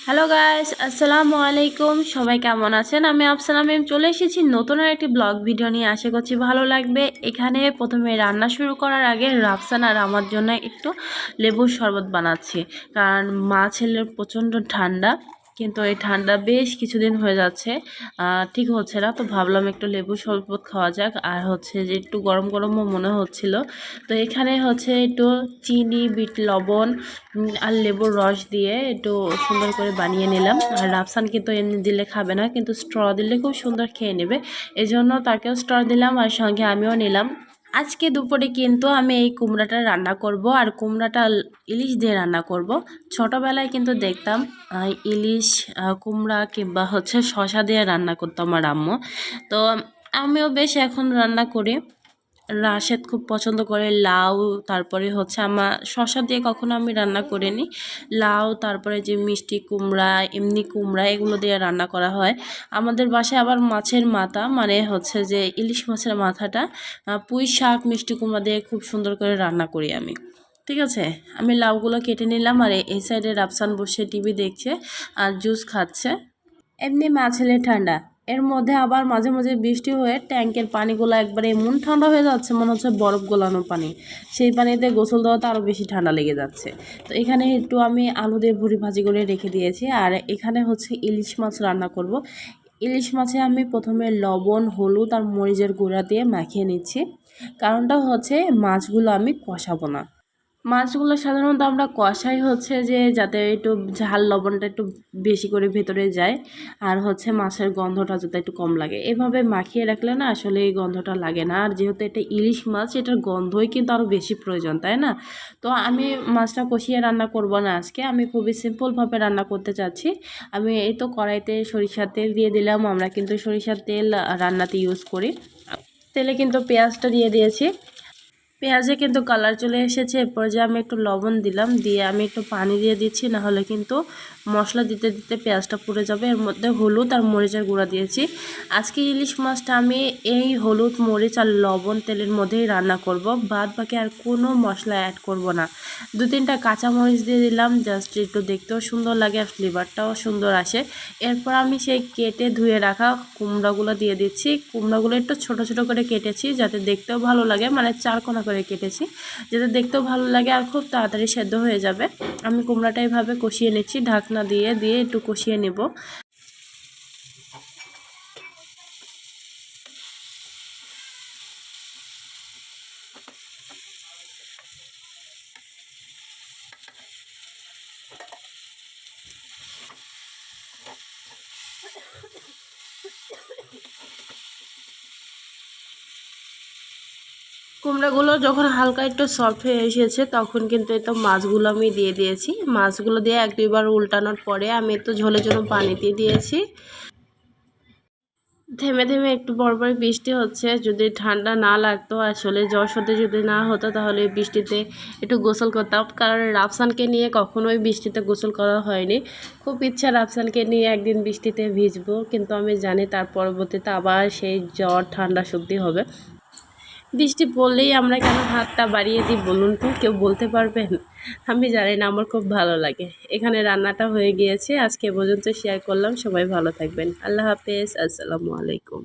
Hello guys, আসসালামু আলাইকুম। সবাই কেমন আছেন? আমি আফসানা ম্যাম চলে এসেছি নতুন একটি ব্লগ ভিডিও নিয়ে। আশা করছি ভালো লাগবে। এখানে প্রথমে রান্না শুরু করার আগে রাফসান আর আমার জন্য একটু লেবুর শরবত বানাচ্ছি, কারণ মা ছেলের প্রচণ্ড ঠান্ডা, কিন্তু এই ঠান্ডা বেশ কিছুদিন হয়ে যাচ্ছে, ঠিক হচ্ছে না। তো ভাবলাম একটু লেবুর শরবত খাওয়া যাক, আর হচ্ছে যে একটু গরম গরমও মনে হচ্ছিল। তো এখানে হচ্ছে একটু চিনি, বিট লবণ আর লেবুর রস দিয়ে একটু সুন্দর করে বানিয়ে নিলাম। আর রাফসান কিন্তু এমনি দিলে খাবে না, কিন্তু স্ট্র দিলে খুব সুন্দর খেয়ে নেবে, এই জন্য তাকেও স্ট্র দিলাম আর সঙ্গে আমিও নিলাম। আজকে দুপুরে কিন্তু আমি এই কুমড়াটা রান্না করব, আর কুমড়াটা ইলিশ দিয়ে রান্না করব। ছোটোবেলায় কিন্তু দেখতাম ইলিশ, কুমড়া কিংবা হচ্ছে শশা দিয়ে রান্না করতাম আমার আম্মু। তো আমিও বেশ এখন রান্না করি। রাশেদ খুব পছন্দ করে লাউ, তারপরে হচ্ছে আমার শসা দিয়ে কখনো আমি রান্না করিনি। লাউ, তারপরে যে মিষ্টি কুমড়া, এমনি কুমড়া, এগুলো দিয়ে রান্না করা হয়। আমাদের বাসায় আবার মাছের মাথা, মানে হচ্ছে যে ইলিশ মাছের মাথাটা পুঁই শাক, মিষ্টি কুমড়া দিয়ে খুব সুন্দর করে রান্না করি আমি। ঠিক আছে, আমি লাউগুলো কেটে নিলাম, আর এই সাইডে রাফসান বসে টিভি দেখছে আর জুস খাচ্ছে। এমনি মা ছেলে ঠান্ডা, এর মধ্যে আবার মাঝে মাঝে বৃষ্টি হয়ে ট্যাঙ্কের পানিগুলো একবারে এমন ঠান্ডা হয়ে যাচ্ছে, মনে হচ্ছে বরফ গলানো পানি। সেই পানিতে গোসল দেওয়াতে আরও বেশি ঠান্ডা লেগে যাচ্ছে। তো এখানে একটু আমি আলু দিয়ে ভুড়ি ভাজি করে রেখে দিয়েছি, আর এখানে হচ্ছে ইলিশ মাছ রান্না করব। ইলিশ মাছে আমি প্রথমে লবণ, হলুদ আর মরিচের গুঁড়া দিয়ে মাখিয়ে নিচ্ছি। কারণটা হচ্ছে মাছগুলো আমি কষাবো না। মাছগুলো সাধারণত আমরা কষাই হচ্ছে যে যাতে একটু ঝাল লবণটা একটু বেশি করে ভেতরে যায়, আর হচ্ছে মাছের গন্ধটা যাতে একটু কম লাগে। এভাবে মাখিয়ে রাখলে না আসলে এই গন্ধটা লাগে না, আর যেহেতু এটা ইলিশ মাছ, এটার গন্ধই কিন্তু আরও বেশি প্রয়োজন, তাই না? তো আমি মাছটা কষিয়ে রান্না করব না আজকে, আমি খুবই সিম্পলভাবে রান্না করতে চাচ্ছি। আমি এই তো কড়াইতে সরিষার তেল দিয়ে দিলাম। আমরা কিন্তু সরিষার তেল রান্নাতে ইউজ করি। তেলে কিন্তু পেঁয়াজটা দিয়ে দিয়েছি। পেঁয়াজে কিন্তু কালার চলে এসেছে। এরপর যে আমি একটু লবণ দিলাম, দিয়ে আমি একটু পানি দিয়ে দিচ্ছি, নাহলে কিন্তু মশলা দিতে দিতে পেঁয়াজটা পুড়ে যাবে। এর মধ্যে হলুদ আর মরিচের গুঁড়া দিয়েছি। আজকে ইলিশ মাছটা আমি এই হলুদ, মরিচ আর লবণ তেলের মধ্যেই রান্না করব, বাদ বাকি আর কোনো মশলা অ্যাড করব না। 2-3টা কাঁচামরিচ দিয়ে দিলাম, জাস্ট একটু দেখতেও সুন্দর লাগে আর ফ্লেভারটাও সুন্দর আসে। এরপর আমি সেই কেটে ধুয়ে রাখা কুমড়াগুলো দিয়ে দিচ্ছি। কুমড়াগুলো একটু ছোট ছোট করে কেটেছি, যাতে দেখতেও ভালো লাগে, মানে 4 কোনা করে কেটেছি, যাতে দেখতেও ভালো লাগে আর খুব তাড়াতাড়ি সেদ্ধ হয়ে যাবে। আমি কুমড়াটা এইভাবে কষিয়ে নিচ্ছি, ঢাকনা দিয়ে দিয়ে একটু কষিয়ে নেব। কুমড়াগুলো যখন হালকা একটু সফট হয়ে এসেছে, তখন কিন্তু এই তো মাছগুলো আমি দিয়ে দিয়েছি। মাছগুলো দিয়ে 1-2 বার উল্টানোর পরে আমি একটু ঝোলের জন্য পানি দিয়ে দিয়েছি। থেমে থেমে একটু পরপর বৃষ্টি হচ্ছে। যদি ঠান্ডা না লাগতো, আসলে জ্বর সর্দি যদি না হতো, তাহলে বৃষ্টিতে একটু গোসল করতাম, কারণ রাফসানকে নিয়ে কখনোই বৃষ্টিতে গোসল করা হয়নি। খুব ইচ্ছা রাফসানকে নিয়ে একদিন বৃষ্টিতে ভিজবো, কিন্তু আমি জানি তার পরবর্তীতে আবার সেই জ্বর, ঠান্ডা, সর্দি হবে। বৃষ্টি পড়লেই আমরা কেন হাতটা বাড়িয়ে দিই বলুন তো, কেউ বলতে পারবেন? আমি জানি না, আমার খুব ভালো লাগে। এখানে রান্নাটা হয়ে গিয়েছে, আজকে এ পর্যন্ত শেয়ার করলাম। সবাই ভালো থাকবেন। আল্লাহ হাফেজ, আসসালামু আলাইকুম।